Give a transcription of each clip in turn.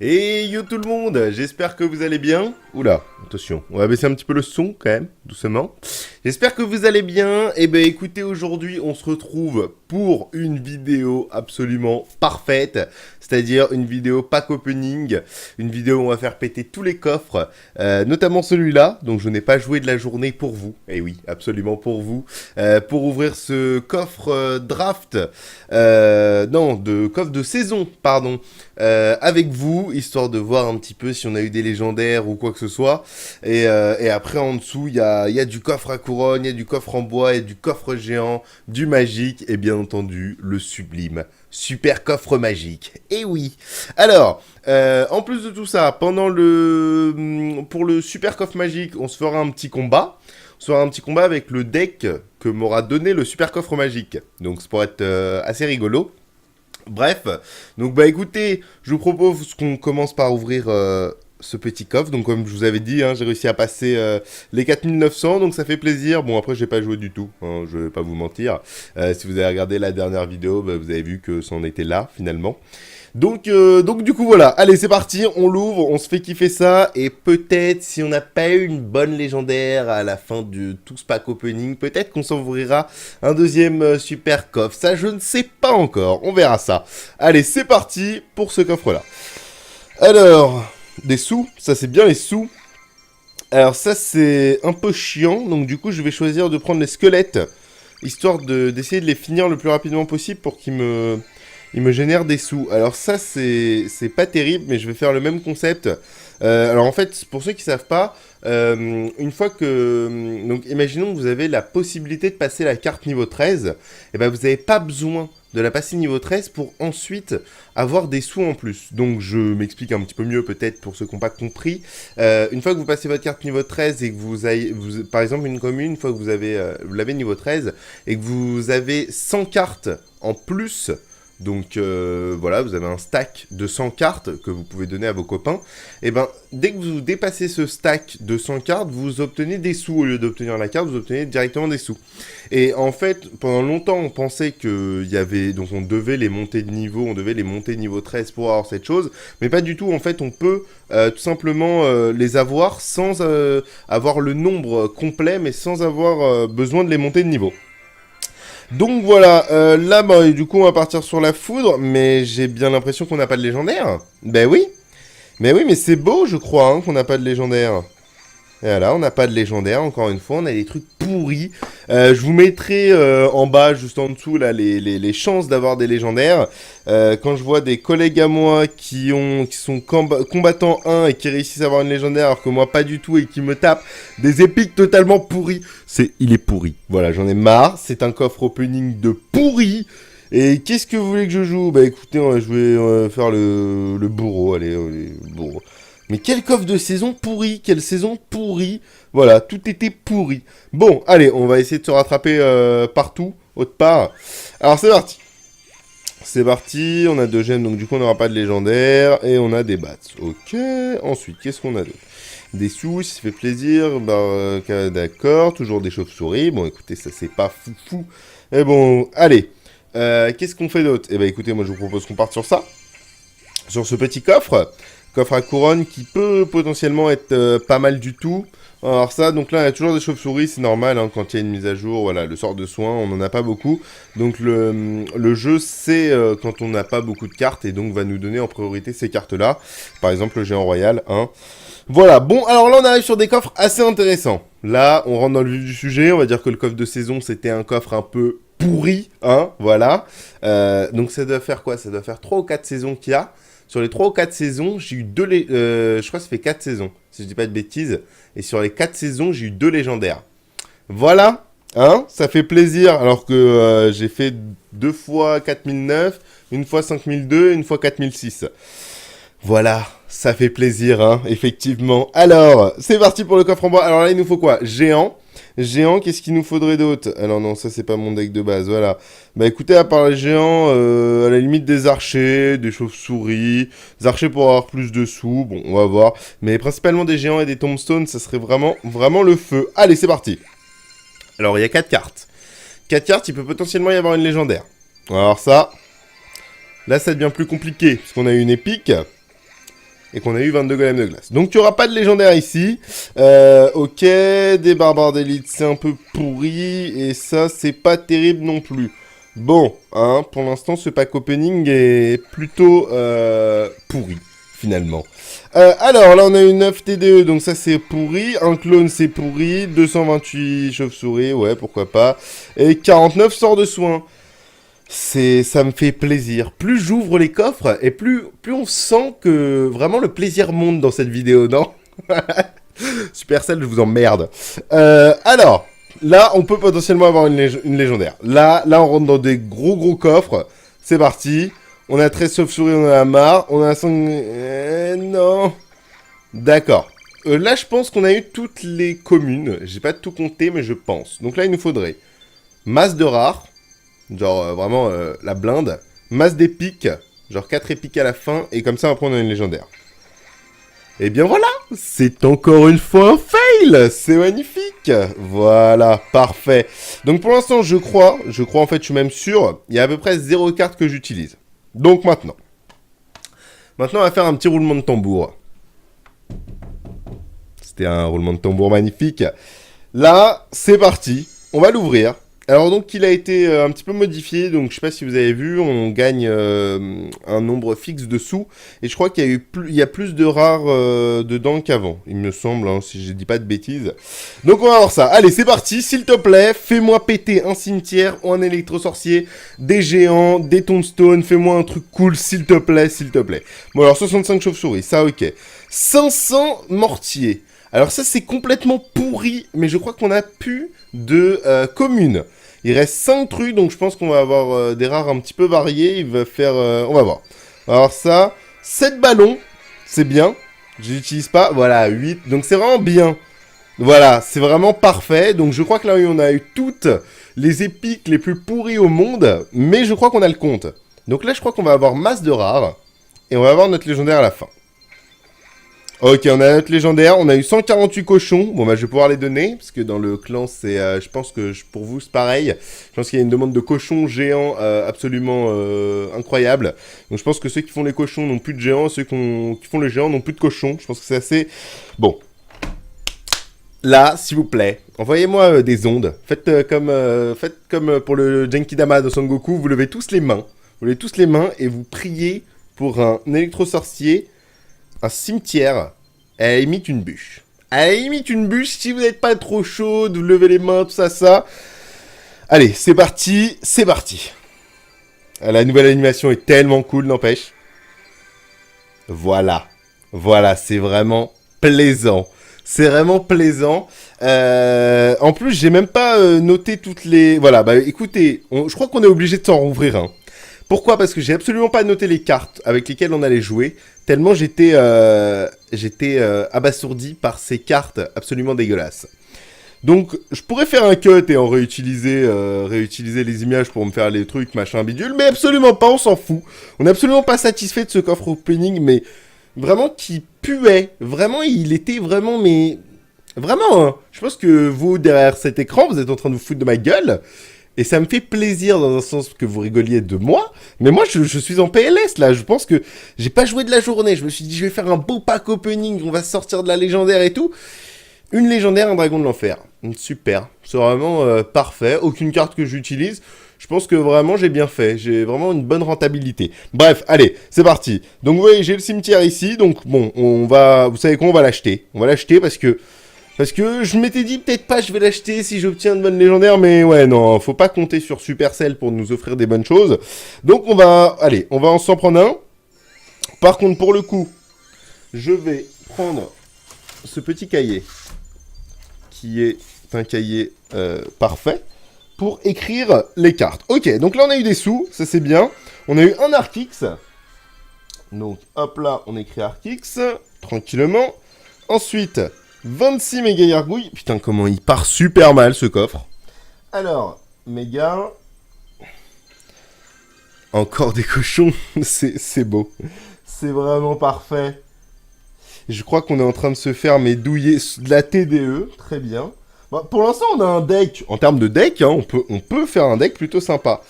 Et yo tout le monde, j'espère que vous allez bien. Oula, attention, on va baisser un petit peu le son quand même, doucement. J'espère que vous allez bien. Et ben écoutez, aujourd'hui on se retrouve pour une vidéo absolument parfaite. C'est-à-dire une vidéo pack opening, une vidéo où on va faire péter tous les coffres, notamment celui-là. Donc je n'ai pas joué de la journée pour vous. Et oui, absolument pour vous. Pour ouvrir ce coffre draft, non, de coffre de saison, pardon. Avec vous, histoire de voir un petit peu si on a eu des légendaires ou quoi que ce soit. Et après, en dessous, il y a du coffre à couronne, il y a du coffre en bois, il y a du coffre géant, du magique, et bien entendu, le sublime. Super coffre magique. Et oui. Alors, en plus de tout ça, pour le super coffre magique, on se fera un petit combat. On se fera un petit combat avec le deck que m'aura donné le super coffre magique. Donc, ça pourrait être assez rigolo. Bref, donc bah écoutez, je vous propose qu'on commence par ouvrir ce petit coffre. Donc comme je vous avais dit, hein, j'ai réussi à passer les 4900, donc ça fait plaisir. Bon après j'ai pas joué du tout, hein, je vais pas vous mentir. Si vous avez regardé la dernière vidéo, bah, vous avez vu que c'en était là finalement. Donc du coup voilà, allez c'est parti, on l'ouvre, on se fait kiffer ça, et peut-être si on n'a pas eu une bonne légendaire à la fin de tout ce pack opening, peut-être qu'on s'ouvrira un deuxième super coffre, ça je ne sais pas encore, on verra ça. Allez c'est parti pour ce coffre là. Alors, des sous, ça c'est bien les sous. Alors ça c'est un peu chiant, donc du coup je vais choisir de prendre les squelettes, histoire d'essayer de les finir le plus rapidement possible pour il me génère des sous. Alors ça, c'est pas terrible, mais je vais faire le même concept. Alors en fait, pour ceux qui savent pas, une fois que... Donc imaginons que vous avez la possibilité de passer la carte niveau 13, et ben vous n'avez pas besoin de la passer niveau 13 pour ensuite avoir des sous en plus. Donc je m'explique un petit peu mieux peut-être pour ceux qui n'ont pas compris. Une fois que vous passez votre carte niveau 13 et que par exemple une commune, une fois que vous l'avez niveau 13 et que vous avez 100 cartes en plus. Donc voilà, vous avez un stack de 100 cartes que vous pouvez donner à vos copains. Et ben, dès que vous dépassez ce stack de 100 cartes, vous obtenez des sous. Au lieu d'obtenir la carte, vous obtenez directement des sous. Et en fait, pendant longtemps, on pensait qu'il y avait... Donc on devait les monter de niveau, on devait les monter niveau 13 pour avoir cette chose. Mais pas du tout, en fait, on peut tout simplement les avoir sans avoir le nombre complet, mais sans avoir besoin de les monter de niveau. Donc voilà, là, bah, du coup, on va partir sur la foudre, mais j'ai bien l'impression qu'on n'a pas de légendaire. Ben oui, mais c'est beau, je crois, hein, qu'on n'a pas de légendaire. Et voilà, on n'a pas de légendaire, encore une fois, on a des trucs pourris. Je vous mettrai en bas, juste en dessous, là, les chances d'avoir des légendaires. Quand je vois des collègues à moi qui sont combattants 1 et qui réussissent à avoir une légendaire, alors que moi pas du tout, et qui me tapent des épiques totalement pourris, il est pourri. Voilà, j'en ai marre, c'est un coffre opening de pourri. Et qu'est-ce que vous voulez que je joue? Bah écoutez, je vais faire le bourreau, allez, le bourreau. Mais quel coffre de saison pourri, quelle saison pourrie. Voilà, tout était pourri. Bon, allez, on va essayer de se rattraper partout, autre part. Alors c'est parti. C'est parti, on a 2 gemmes, donc du coup on n'aura pas de légendaire, et on a des bats. Ok, ensuite, qu'est-ce qu'on a d'autre? Des sous, ça fait plaisir, bah, d'accord, toujours des chauves-souris. Bon, écoutez, ça c'est pas foufou. Mais bon, allez, qu'est-ce qu'on fait d'autre? Eh ben écoutez, moi je vous propose qu'on parte sur ça. Sur ce petit coffre. Coffre à couronne qui peut potentiellement être pas mal du tout. Alors ça, donc là, il y a toujours des chauves-souris, c'est normal, hein, quand il y a une mise à jour, voilà, le sort de soin, on n'en a pas beaucoup. Donc le jeu sait quand on n'a pas beaucoup de cartes, et donc va nous donner en priorité ces cartes-là. Par exemple, le géant royal, hein. Voilà, bon, alors là, on arrive sur des coffres assez intéressants. Là, on rentre dans le vif du sujet, on va dire que le coffre de saison, c'était un coffre un peu pourri, hein, voilà. Donc ça doit faire quoi? Ça doit faire 3 ou 4 saisons qu'il y a. Sur les 3 ou 4 saisons, j'ai eu je crois que ça fait 4 saisons, si je dis pas de bêtises. Et sur les 4 saisons, j'ai eu 2 légendaires. Voilà, hein, ça fait plaisir. Alors que j'ai fait 2 fois 4009, une fois 5002, une fois 4006. Voilà, ça fait plaisir, hein, effectivement. Alors, c'est parti pour le coffre en bois. Alors là, il nous faut quoi? Géant. Géant, qu'est-ce qu'il nous faudrait d'autre? Alors non, ça c'est pas mon deck de base, voilà. Bah écoutez, à part les géants, à la limite des archers, des chauves-souris, des archers pour avoir plus de sous, bon, on va voir. Mais principalement des géants et des tombstones, ça serait vraiment, vraiment le feu. Allez, c'est parti. Alors, il y a 4 cartes. 4 cartes, il peut potentiellement y avoir une légendaire. Alors ça, là ça devient plus compliqué, puisqu'on a une épique. et qu'on a eu 22 golems de glace. Donc tu auras pas de légendaire ici. Ok, des barbares d'élite, c'est un peu pourri, et ça, c'est pas terrible non plus. Bon, hein, pour l'instant, ce pack opening est plutôt pourri, finalement. Alors, là, on a une 9 TDE, donc ça, c'est pourri. Un clone, c'est pourri. 228 chauves-souris, ouais, pourquoi pas. Et 49 sorts de soins. Ça me fait plaisir. Plus j'ouvre les coffres, et plus on sent que vraiment le plaisir monte dans cette vidéo, non? Supercell, je vous emmerde. Alors, là, on peut potentiellement avoir une légendaire. Là, on rentre dans des gros coffres. C'est parti. On a 13 chauves-souris, on en a marre. On a 5... non. D'accord. Là, je pense qu'on a eu toutes les communes. J'ai pas tout compté, mais je pense. Donc là, il nous faudrait masse de rares. Genre, vraiment, la blinde. Masse d'épiques. Genre 4 épiques à la fin. Et comme ça, après, on a une légendaire. Et bien voilà, c'est encore une fois un fail. C'est magnifique. Voilà, parfait. Donc pour l'instant, je crois en fait, je suis même sûr, il y a à peu près 0 cartes que j'utilise. Donc maintenant, on va faire un petit roulement de tambour. C'était un roulement de tambour magnifique. Là, c'est parti. On va l'ouvrir. Alors donc, il a été un petit peu modifié. Donc, je sais pas si vous avez vu, on gagne un nombre fixe de sous. Et je crois qu'il y a plus de rares dedans qu'avant. Il me semble, hein, si je dis pas de bêtises. Donc, on va voir ça. Allez, c'est parti. S'il te plaît, fais-moi péter un cimetière ou un électro-sorcier, des géants, des tombstones. Fais-moi un truc cool, s'il te plaît, s'il te plaît. Bon, alors, 65 chauves-souris, ça, ok. 500 mortiers. Alors ça, c'est complètement pourri, mais je crois qu'on a plus de communes. Il reste 5 trucs, donc je pense qu'on va avoir des rares un petit peu variés. Il va faire... on va voir. Alors ça, 7 ballons, c'est bien. Je l'utilise pas. Voilà, 8. Donc c'est vraiment bien. Voilà, c'est vraiment parfait. Donc je crois que là, on a eu toutes les épiques les plus pourries au monde, mais je crois qu'on a le compte. Donc là, je crois qu'on va avoir masse de rares, et on va avoir notre légendaire à la fin. Ok, on a notre légendaire, on a eu 148 cochons, bon bah je vais pouvoir les donner, parce que dans le clan c'est, je pense que pour vous c'est pareil, je pense qu'il y a une demande de cochons géants absolument incroyable, donc je pense que ceux qui font les cochons n'ont plus de géants, ceux qui font les géants n'ont plus de cochons, je pense que c'est assez... Bon. Là, s'il vous plaît, envoyez-moi des ondes, faites comme pour le Genkidama de Son Goku, vous levez tous les mains, et vous priez pour un électro-sorcier, un cimetière, elle imite une bûche. Elle imite une bûche, si vous n'êtes pas trop chaud, de lever les mains, tout ça, ça. Allez, c'est parti, c'est parti. La nouvelle animation est tellement cool, n'empêche. Voilà. Voilà, c'est vraiment plaisant. C'est vraiment plaisant. En plus, j'ai même pas noté toutes les... Voilà, bah écoutez, je crois qu'on est obligé de s'en rouvrir un. Pourquoi? Parce que j'ai absolument pas noté les cartes avec lesquelles on allait jouer, tellement j'étais abasourdi par ces cartes absolument dégueulasses. Donc, je pourrais faire un cut et en réutiliser les images pour me faire les trucs, machin, bidule, mais absolument pas, on s'en fout. On n'est absolument pas satisfait de ce coffre opening, mais vraiment qui puait. Vraiment, il était vraiment, mais... Vraiment, hein. Je pense que vous, derrière cet écran, vous êtes en train de vous foutre de ma gueule. Et ça me fait plaisir dans un sens que vous rigoliez de moi. Mais moi, je suis en PLS, là. Je pense que j'ai pas joué de la journée. Je me suis dit, je vais faire un beau pack opening. On va sortir de la légendaire et tout. Une légendaire, un dragon de l'enfer. Super. C'est vraiment parfait. Aucune carte que j'utilise. Je pense que vraiment, j'ai bien fait. J'ai vraiment une bonne rentabilité. Bref, allez, c'est parti. Donc, vous voyez, j'ai le cimetière ici. Donc, bon, vous savez quoi, on va l'acheter. On va l'acheter parce que je m'étais dit, peut-être pas, je vais l'acheter si j'obtiens de bonnes légendaires, mais ouais, non, faut pas compter sur Supercell pour nous offrir des bonnes choses. Donc, on va s'en prendre un. Par contre, pour le coup, je vais prendre ce petit cahier, qui est un cahier parfait, pour écrire les cartes. Ok, donc là, on a eu des sous, ça c'est bien. On a eu un Archix. Donc, hop là, on écrit Archix, tranquillement. Ensuite... 26 méga gargouilles. Putain, comment il part super mal, ce coffre. Alors, méga... Encore des cochons. C'est beau. C'est vraiment parfait. Je crois qu'on est en train de se faire douiller de la TDE. Très bien. Bon, pour l'instant, on a un deck. En termes de deck, hein, on peut faire un deck plutôt sympa.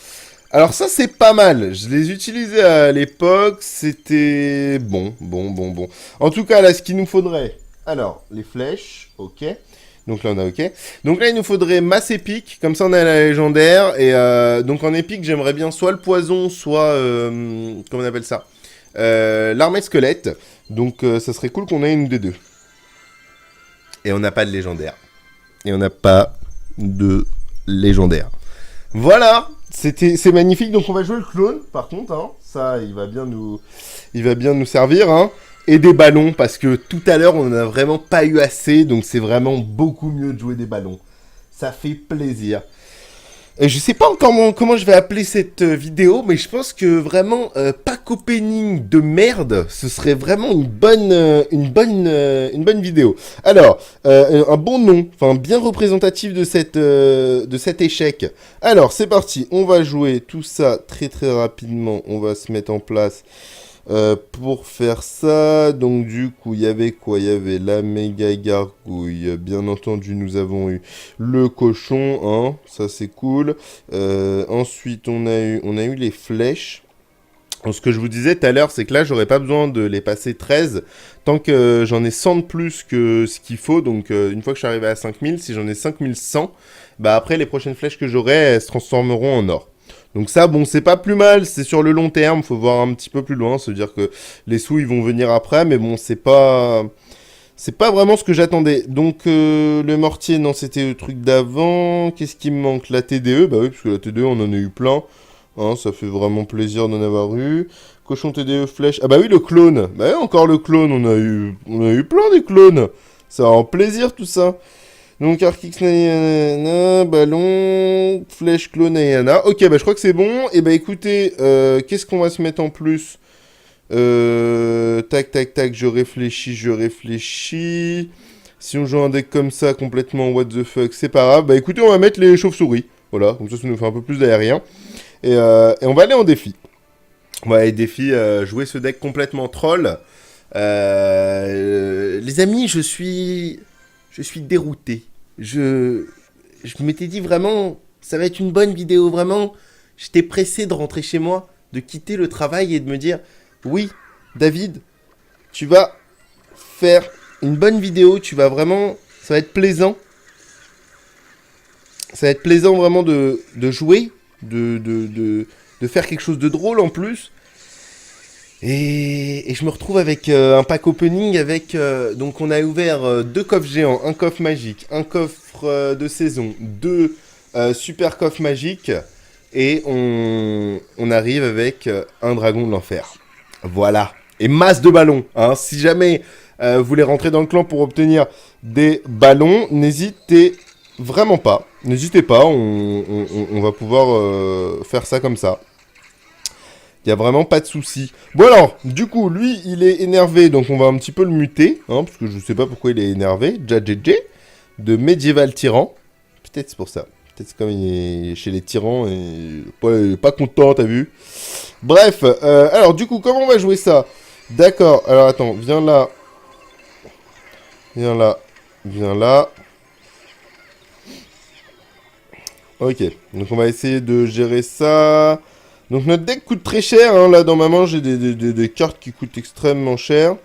Alors ça, c'est pas mal. Je les utilisais à l'époque. C'était bon. En tout cas, là, ce qu'il nous faudrait... Alors, les flèches, ok. Donc là, on a ok. Donc là, il nous faudrait masse épique. Comme ça, on a la légendaire. Et donc en épique, j'aimerais bien soit le poison, soit... comment on appelle ça, l'armée squelette. Donc ça serait cool qu'on ait une des deux. Et on n'a pas de légendaire. Et on n'a pas de légendaire. Voilà, c'est magnifique. Donc on va jouer le clone, par contre. Hein. Ça, il va bien nous servir. Hein. Et des ballons, parce que tout à l'heure, on n'en a vraiment pas eu assez. Donc c'est vraiment beaucoup mieux de jouer des ballons. Ça fait plaisir. Je sais pas encore comment je vais appeler cette vidéo, mais je pense que vraiment pack opening de merde, ce serait vraiment une bonne vidéo. Alors, un bon nom, enfin bien représentatif de cet échec. Alors, c'est parti, on va jouer tout ça très rapidement, on va se mettre en place. Pour faire ça, donc du coup, il y avait quoi? Il y avait la méga gargouille. Bien entendu, nous avons eu le cochon, hein, ça c'est cool. Ensuite, on a eu les flèches. Donc, ce que je vous disais tout à l'heure, c'est que là, j'aurais pas besoin de les passer 13 tant que j'en ai 100 de plus que ce qu'il faut. Donc, une fois que je suis arrivé à 5000, si j'en ai 5100, bah après, les prochaines flèches que j'aurai, elles se transformeront en or. Donc ça, bon, c'est pas plus mal, c'est sur le long terme, faut voir un petit peu plus loin, se dire que les sous, ils vont venir après, mais bon, c'est pas vraiment ce que j'attendais. Donc, le mortier, non, c'était le truc d'avant. Qu'est-ce qui me manque? La TDE, bah oui, parce que la TDE, on en a eu plein. Hein, ça fait vraiment plaisir d'en avoir eu. Cochon TDE, flèche. Ah bah oui, le clone. Bah oui, encore le clone, on a eu plein des clones. Ça rend plaisir, tout ça. Donc, Arkix, ballon, flèche, clone, Ayana. Ok, bah je crois que c'est bon. Et bah écoutez, qu'est-ce qu'on va se mettre en plus? Tac, je réfléchis. Si on joue un deck comme ça, complètement what the fuck, c'est pas grave. Bah écoutez, on va mettre les chauves-souris. Voilà, comme ça nous fait un peu plus d'aérien. Et on va aller en défi. On va aller défi, jouer ce deck complètement troll. Les amis, je suis dérouté. Je m'étais dit vraiment, ça va être une bonne vidéo, vraiment. J'étais pressé de rentrer chez moi, de quitter le travail et de me dire, oui, David, tu vas faire une bonne vidéo, tu vas vraiment, ça va être plaisant. Ça va être plaisant vraiment de jouer, de faire quelque chose de drôle en plus. Et je me retrouve avec un pack opening avec... donc on a ouvert 2 coffres géants, un coffre magique, un coffre de saison, 2 super coffres magiques. Et on arrive avec un dragon de l'enfer. Voilà. Et masse de ballons. Hein. Si jamais vous voulez rentrer dans le clan pour obtenir des ballons, n'hésitez vraiment pas. N'hésitez pas, on va pouvoir faire ça comme ça. Il n'y a vraiment pas de souci. Bon alors, du coup, lui, il est énervé, donc on va un petit peu le muter, hein, parce que je sais pas pourquoi il est énervé. JJJ, de médiéval tyran. Peut-être c'est pour ça. Peut-être c'est comme il est chez les tyrans et il est pas content, t'as vu. Bref, alors du coup, comment on va jouer ça? D'accord, alors attends, viens là. Viens là. Viens là. Ok, donc on va essayer de gérer ça. Donc notre deck coûte très cher, hein. Là dans ma main j'ai des cartes qui coûtent extrêmement cher. On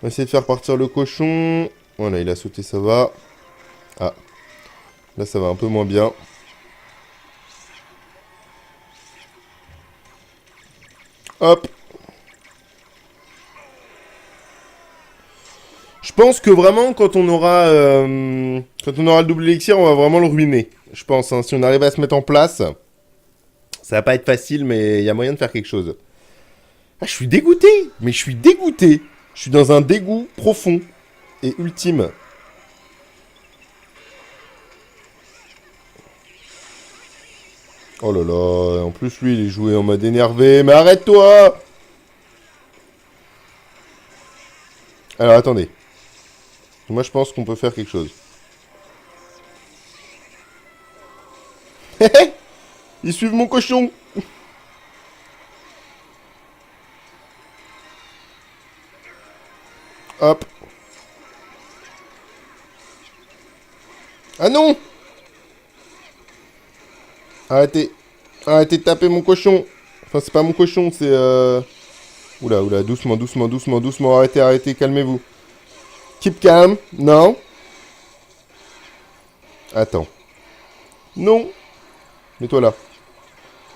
va essayer de faire partir le cochon. Voilà, il a sauté, ça va. Ah, là ça va un peu moins bien. Hop. Je pense que vraiment quand on aura le double élixir, on va vraiment le ruiner. Je pense, hein. Si on arrive à se mettre en place, ça va pas être facile, mais il y a moyen de faire quelque chose. Ah, je suis dégoûté. Mais je suis dégoûté. Je suis dans un dégoût profond et ultime. Oh là là, en plus lui il est joué en mode énervé, mais arrête-toi! Alors attendez. Moi je pense qu'on peut faire quelque chose. Hé hé! Ils suivent mon cochon! Hop! Ah non! Arrêtez! Arrêtez de taper mon cochon. Enfin, c'est pas mon cochon, c'est... Oula, oula, doucement, doucement, doucement, doucement. Arrêtez, arrêtez, calmez-vous. Keep calm. Non. Attends. Non. Mets-toi là.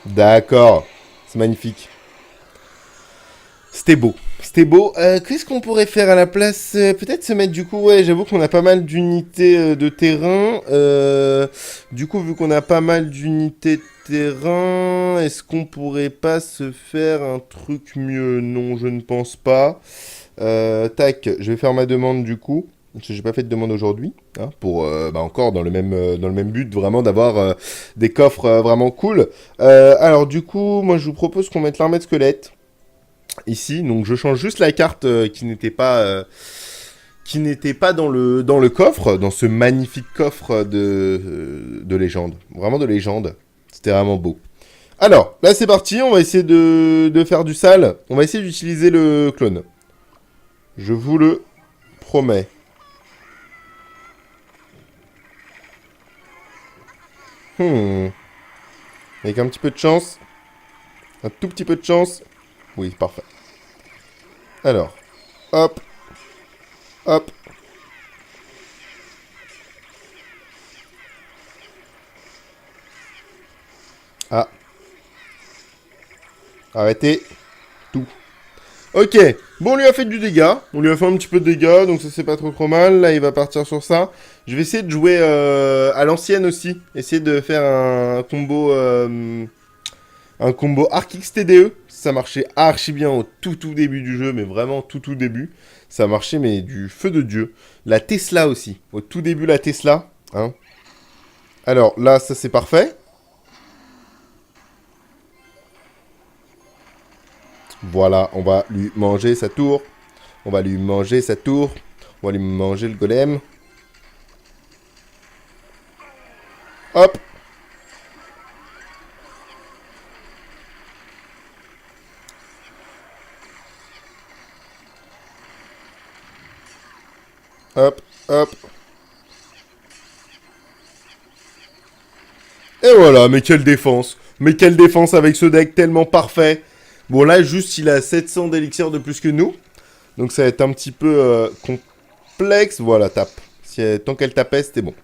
D'accord. C'est magnifique. C'était beau. C'était beau. Qu'est-ce qu'on pourrait faire à la place? Peut-être se mettre du coup... Ouais, j'avoue qu'on a pas mal d'unités de terrain. Du coup, vu qu'on a pas mal d'unités de terrain, est-ce qu'on pourrait pas se faire un truc mieux? Non, je ne pense pas. Tac, je vais faire ma demande du coup. Parce que j'ai pas fait de demande aujourd'hui, hein, pour encore dans le même but vraiment d'avoir des coffres vraiment cool. Alors du coup, moi je vous propose qu'on mette l'armée de squelettes ici. Donc je change juste la carte qui n'était pas dans le coffre, dans ce magnifique coffre de légende, vraiment de légende. C'était vraiment beau. Alors là c'est parti, on va essayer de faire du sale. On va essayer d'utiliser le clone. Je vous le promets. Avec un petit peu de chance. Un tout petit peu de chance. Oui, parfait. Alors. Hop. Hop. Ah. Arrêtez. Tout. Ok. Bon, on lui a fait du dégât. On lui a fait un petit peu de dégâts, donc ça c'est pas trop mal. Là, il va partir sur ça. Je vais essayer de jouer à l'ancienne aussi. Essayer de faire un combo... un combo Arc XTDE, ça marchait archi bien au tout début du jeu, mais vraiment tout début. Ça marchait mais du feu de Dieu. La Tesla aussi, au tout début la Tesla. Hein. Alors là, ça c'est parfait. Voilà, on va lui manger sa tour. On va lui manger sa tour. On va lui manger le golem. Hop. Hop, hop. Et voilà, mais quelle défense. Mais quelle défense avec ce deck tellement parfait. Bon là, juste il a 700 d'élixir de plus que nous. Donc ça va être un petit peu complexe. Voilà, tape. Tant qu'elle tapait, c'était bon.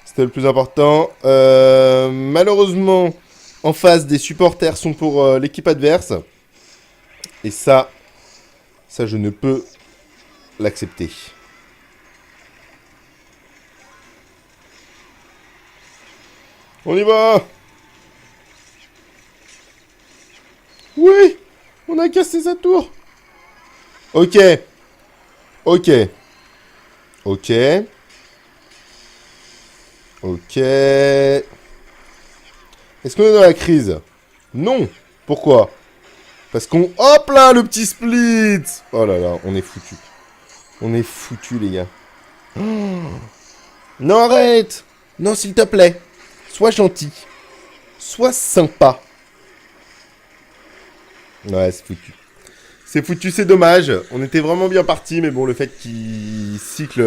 C'était le plus important. Malheureusement, en face, des supporters sont pour l'équipe adverse. Et ça, je ne peux l'accepter. On y va! Oui! On a cassé sa tour! Ok. Ok. Ok. Ok. Est-ce qu'on est dans la crise? Non. Pourquoi? Parce qu'on... Hop là, le petit split! Oh là là, on est foutu. On est foutu, les gars. Oh. Non, arrête! Non, s'il te plaît. Sois gentil. Sois sympa. Ouais, c'est foutu. C'est foutu, c'est dommage. On était vraiment bien parti, mais bon, le fait qu'il cycle...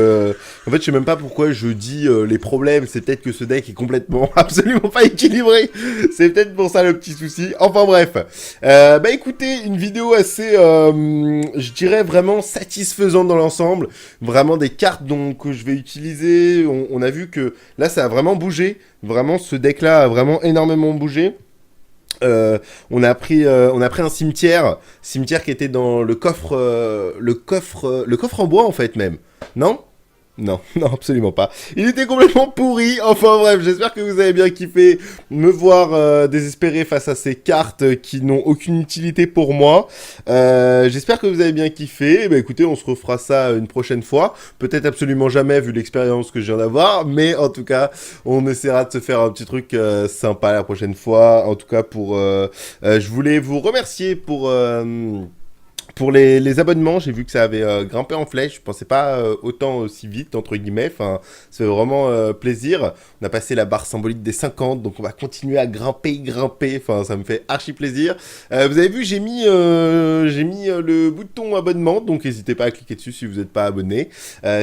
En fait, je sais même pas pourquoi je dis les problèmes. C'est peut-être que ce deck est complètement, absolument pas équilibré. C'est peut-être pour ça le petit souci. Enfin bref. Bah écoutez, une vidéo assez, je dirais vraiment satisfaisante dans l'ensemble. Vraiment des cartes que je vais utiliser. On a vu que là, ça a vraiment bougé. Vraiment, ce deck-là a vraiment énormément bougé. On a pris un cimetière qui était dans le coffre en bois en fait même. Non? Non, non, absolument pas. Il était complètement pourri. Enfin bref, j'espère que vous avez bien kiffé me voir désespéré face à ces cartes qui n'ont aucune utilité pour moi. J'espère que vous avez bien kiffé. Bah écoutez, on se refera ça une prochaine fois. Peut-être absolument jamais vu l'expérience que je viens d'avoir, mais en tout cas, on essaiera de se faire un petit truc sympa la prochaine fois. En tout cas, je voulais vous remercier pour les abonnements. J'ai vu que ça avait grimpé en flèche. Je pensais pas autant aussi vite, entre guillemets. Enfin, c'est vraiment plaisir. On a passé la barre symbolique des 50, donc on va continuer à grimper. Enfin, ça me fait archi plaisir. Vous avez vu, j'ai mis le bouton abonnement, donc n'hésitez pas à cliquer dessus si vous n'êtes pas abonné.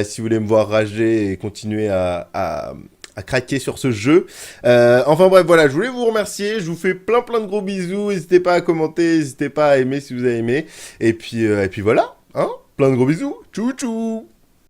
Si vous voulez me voir rager et continuer à à craquer sur ce jeu. Enfin bref, voilà, je voulais vous remercier. Je vous fais plein de gros bisous. N'hésitez pas à commenter, n'hésitez pas à aimer si vous avez aimé. Et puis voilà, hein, plein de gros bisous. Tchou tchou.